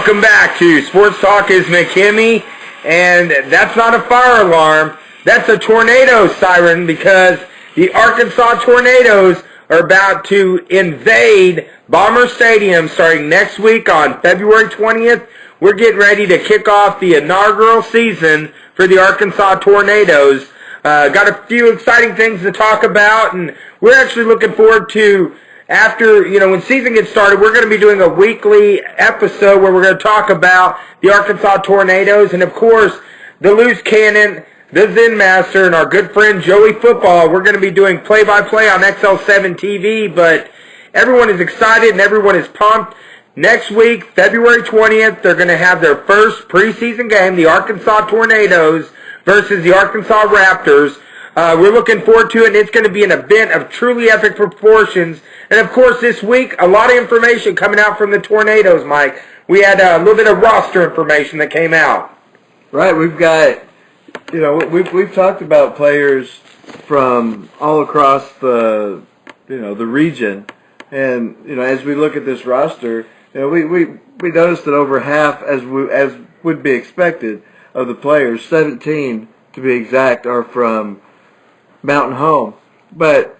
Welcome back to Sports Talk is McKinney, and that's not a fire alarm. That's a tornado siren because the Arkansas Tornadoes are about to invade Bomber Stadium starting next week on February 20th. We're getting ready to kick off the inaugural season for the Arkansas Tornadoes. Got a few exciting things to talk about, and we're actually looking forward to, after, when season gets started, we're going to be doing a weekly episode where we're going to talk about the Arkansas Tornadoes and, of course, the Loose Cannon, the Zen Master, and our good friend Joey Football. We're going to be doing play-by-play on XL7 TV, but everyone is excited and everyone is pumped. Next week, February 20th, they're going to have their first preseason game, the Arkansas Tornadoes versus the Arkansas Raptors. We're looking forward to it, and it's going to be an event of truly epic proportions. And, of course, this week, a lot of information coming out from the Tornadoes, Mike. We had a little bit of roster information that came out. Right, we've got, we've talked about players from all across the region. And, as we look at this roster, we noticed that over half, as would be expected, of the players, 17 to be exact, are from Mountain Home. But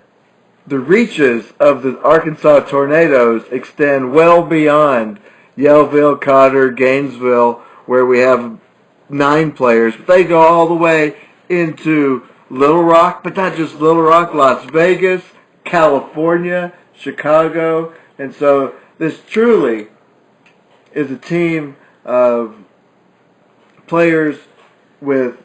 the reaches of the Arkansas Tornadoes extend well beyond Yellville, Cotter, Gainesville, where we have 9 players. They go all the way into Little Rock, but not just Little Rock, Las Vegas, California, Chicago. And so this truly is a team of players with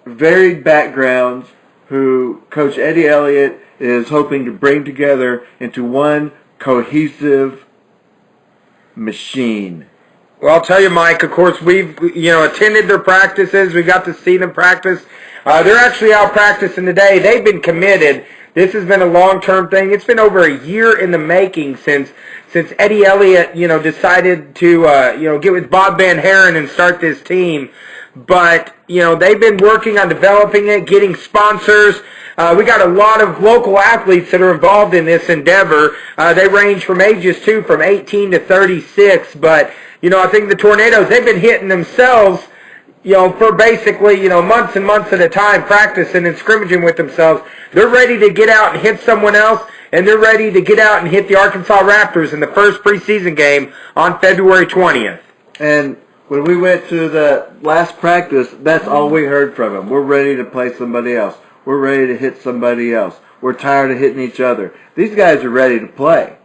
varied backgrounds who Coach Eddie Elliott is hoping to bring together into one cohesive machine. Well, I'll tell you, Mike, of course, we've, attended their practices. We got to see them practice. They're actually out practicing today. They've been committed. This has been a long-term thing. It's been over a year in the making since Eddie Elliott, decided to, get with Bob Van Haren and start this team. But, they've been working on developing it, getting sponsors. We got a lot of local athletes that are involved in this endeavor. They range from ages, too, from 18 to 36. But, I think the Tornadoes, they've been hitting themselves, for basically, months and months at a time, practicing and scrimmaging with themselves. They're ready to get out and hit someone else, and they're ready to get out and hit the Arkansas Raptors in the first preseason game on February 20th. And when we went to the last practice, that's all we heard from them. We're ready to play somebody else. We're ready to hit somebody else. We're tired of hitting each other. These guys are ready to play.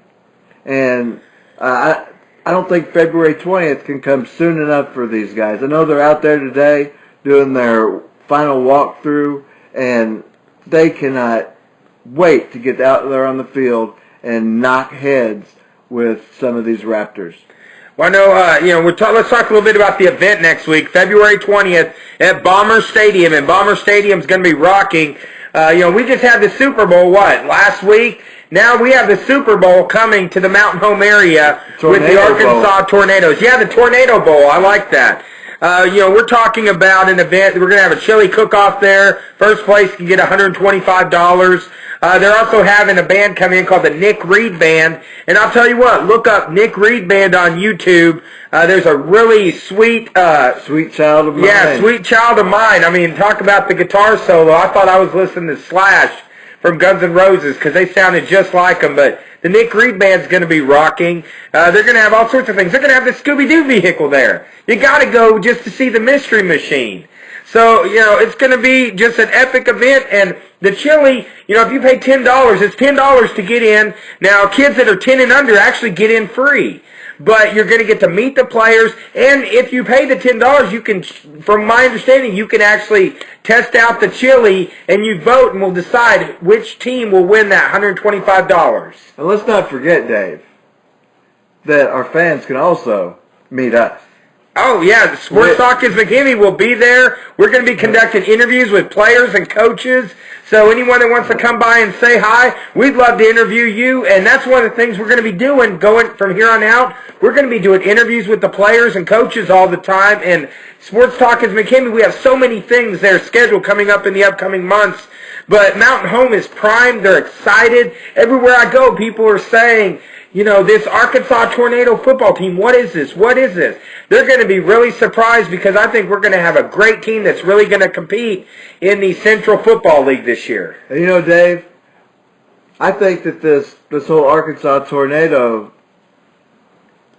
And I don't think February 20th can come soon enough for these guys. I know they're out there today doing their final walkthrough, and they cannot wait to get out there on the field and knock heads with some of these Raptors. Well, I know, let's talk a little bit about the event next week, February 20th at Bomber Stadium, and Bomber Stadium's going to be rocking. We just had the Super Bowl, last week? Now we have the Super Bowl coming to the Mountain Home area with the Arkansas Tornadoes. Yeah, the Tornado Bowl, I like that. We're talking about an event. We're going to have a chili cook-off there. First place can get $125. They're also having a band come in called the Nick Reed Band. And I'll tell you what, look up Nick Reed Band on YouTube. There's a really sweet... Sweet Child of Mine. Yeah, Sweet Child of Mine. I mean, talk about the guitar solo. I thought I was listening to Slash from Guns N' Roses because they sounded just like them. But the Nick Reed Band's going to be rocking. They're going to have all sorts of things. They're going to have the Scooby-Doo vehicle there. You got to go just to see the Mystery Machine. So, it's going to be just an epic event. And the chili, if you pay $10, it's $10 to get in. Now, kids that are 10 and under actually get in free. But you're going to get to meet the players. And if you pay the $10, you can, from my understanding, you can actually test out the chili and you vote and we'll decide which team will win that $125. And let's not forget, Dave, that our fans can also meet us. Oh, yeah, the Sports Talk is McKinney will be there. We're going to be conducting interviews with players and coaches. So anyone that wants to come by and say hi, we'd love to interview you. And that's one of the things we're going to be doing going from here on out. We're going to be doing interviews with the players and coaches all the time. And Sports Talk is McKinney, we have so many things that are scheduled coming up in the upcoming months. But Mountain Home is primed. They're excited. Everywhere I go, people are saying, this Arkansas Tornado football team, what is this? What is this? They're going to be really surprised because I think we're going to have a great team that's really going to compete in the Central Football League this year. And Dave, I think that this whole Arkansas Tornado,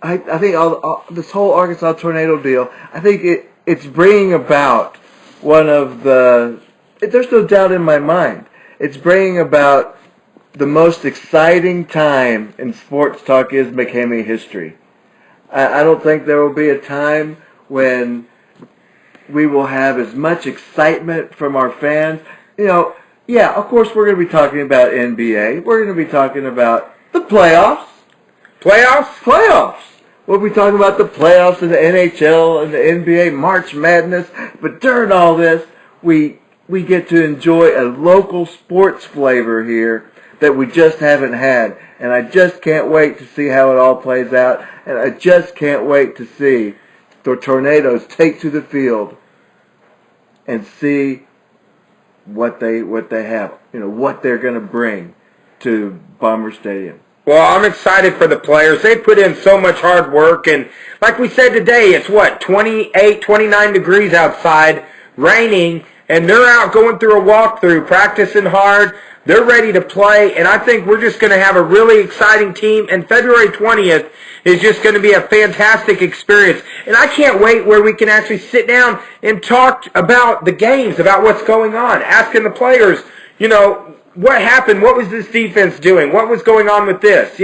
I think this whole Arkansas Tornado deal, I think it's bringing about one of the, there's no doubt in my mind, it's bringing about the most exciting time in Sports Talk is McKamey history. I don't think there will be a time when we will have as much excitement from our fans. Yeah, of course we're going to be talking about NBA. We're going to be talking about the playoffs. Playoffs. We'll be talking about the playoffs in the NHL and the NBA, March Madness. But during all this, we get to enjoy a local sports flavor here that we just haven't had. And I just can't wait to see how it all plays out. And I just can't wait to see the Tornadoes take to the field and see what they have, what they're going to bring to Bomber Stadium. Well, I'm excited for the players. They put in so much hard work, and like we said today, it's 28, 29 degrees outside, raining, and they're out going through a walkthrough, practicing hard. They're ready to play, and I think we're just going to have a really exciting team, and February 20th is just going to be a fantastic experience. And I can't wait where we can actually sit down and talk about the games, about what's going on, asking the players, what happened? What was this defense doing? What was going on with this?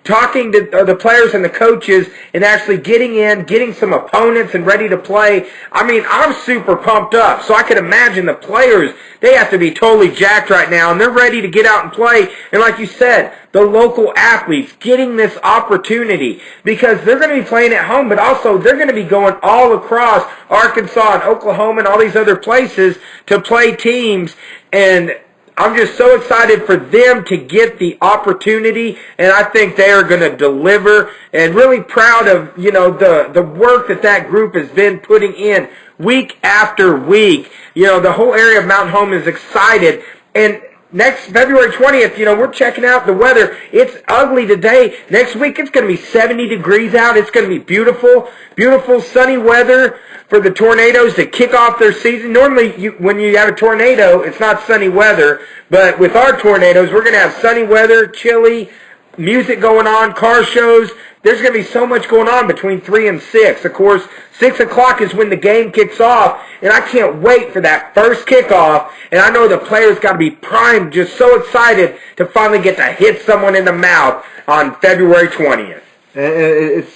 Talking to the players and the coaches and actually getting some opponents and ready to play. I mean, I'm super pumped up. So I can imagine the players, they have to be totally jacked right now, and they're ready to get out and play. And like you said, the local athletes getting this opportunity because they're going to be playing at home, but also they're going to be going all across Arkansas and Oklahoma and all these other places to play teams. And I'm just so excited for them to get the opportunity, and I think they are going to deliver, and really proud of, the work that group has been putting in week after week. The whole area of Mountain Home is excited, and next February 20th, we're checking out the weather. It's ugly today. Next week, it's going to be 70 degrees out. It's going to be beautiful, beautiful sunny weather for the Tornadoes to kick off their season. Normally, when you have a tornado, it's not sunny weather. But with our Tornadoes, we're going to have sunny weather, chilly, music going on, car shows. There's going to be so much going on between 3 and 6. Of course, 6 o'clock is when the game kicks off, and I can't wait for that first kickoff. And I know the players got to be primed, just so excited to finally get to hit someone in the mouth on February 20th. And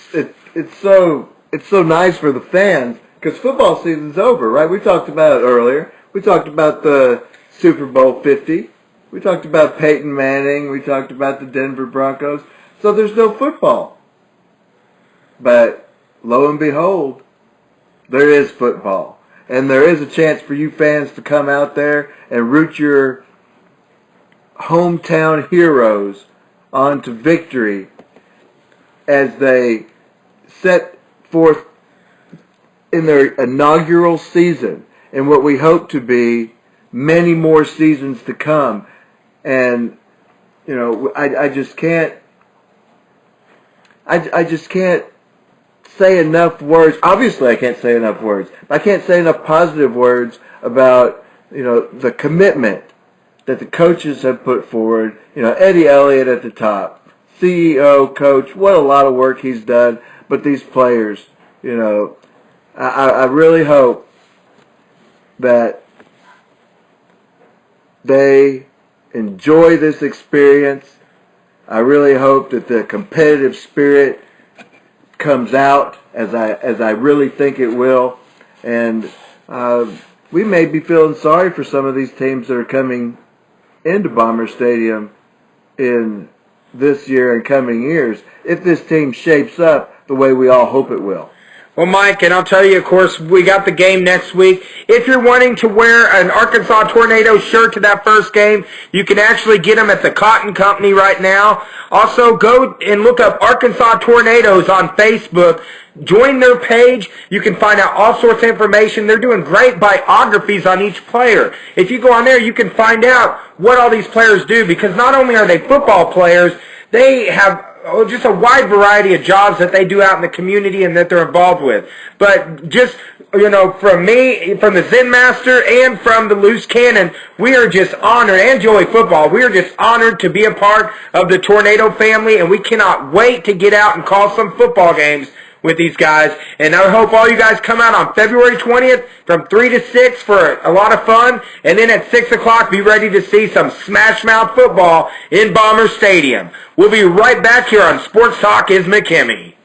it's so nice for the fans because football season's over, right? We talked about it earlier. We talked about the Super Bowl 50. We talked about Peyton Manning. We talked about the Denver Broncos. So there's no football. But lo and behold, there is football. And there is a chance for you fans to come out there and root your hometown heroes on to victory as they set forth in their inaugural season and what we hope to be many more seasons to come. And, I just can't say enough words. Obviously, I can't say enough words. I can't say enough positive words about, the commitment that the coaches have put forward. Eddie Elliott at the top, CEO, coach, what a lot of work he's done. But these players, I really hope that they enjoy this experience. I really hope that the competitive spirit comes out as I really think it will. And we may be feeling sorry for some of these teams that are coming into Bomber Stadium in this year and coming years if this team shapes up the way we all hope it will. Well, Mike, and I'll tell you, of course, we got the game next week. If you're wanting to wear an Arkansas Tornado shirt to that first game, you can actually get them at the Cotton Company right now. Also, go and look up Arkansas Tornadoes on Facebook. Join their page. You can find out all sorts of information. They're doing great biographies on each player. If you go on there, you can find out what all these players do, because not only are they football players, they have just a wide variety of jobs that they do out in the community and that they're involved with. But just, from me, from the Zen Master, and from the Loose Cannon, we are just honored, and Joey Football, we are just honored to be a part of the Tornado family, and we cannot wait to get out and call some football games with these guys. And I hope all you guys come out on February 20th from 3 to 6 for a lot of fun. And then at 6 o'clock, be ready to see some smash mouth football in Bomber Stadium. We'll be right back here on Sports Talk is McKimmie.